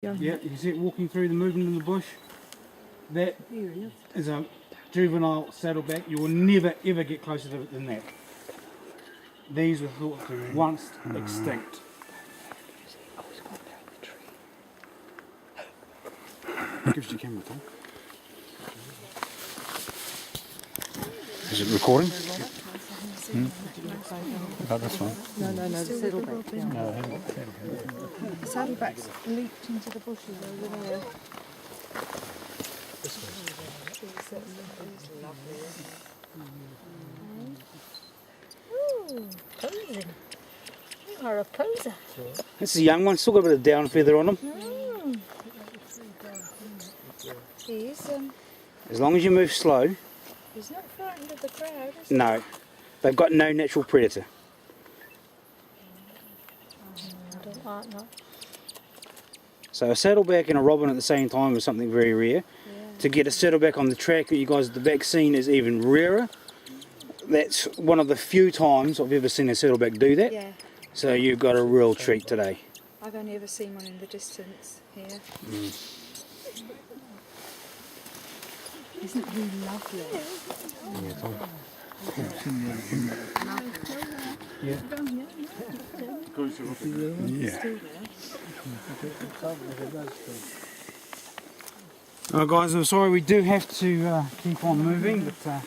Yeah, you can see it walking through the movement in the bush. That is a juvenile saddleback. You will never ever get closer to it than that. These were thought to be once extinct. Gives you camera, Tom. Is it recording? About this one? No, the saddleback. Yeah. No, I haven't. The saddleback's leaped into the bushes over there. Ooh, posing. You are a poser. This is a young one, still got a bit of down feather on them. As long as you move slow. He's not frightened of the crowd, is he? No, they've got no natural predator. I don't like that. So a saddleback and a robin at the same time is something very rare. To get a saddleback on the track that you guys at the back seen is even rarer. That's one of the few times I've ever seen a saddleback do that. Yeah, So you've got a real treat today. I've only ever seen one in the distance here. Isn't he lovely? Alright guys, I'm sorry we do have to keep on moving, but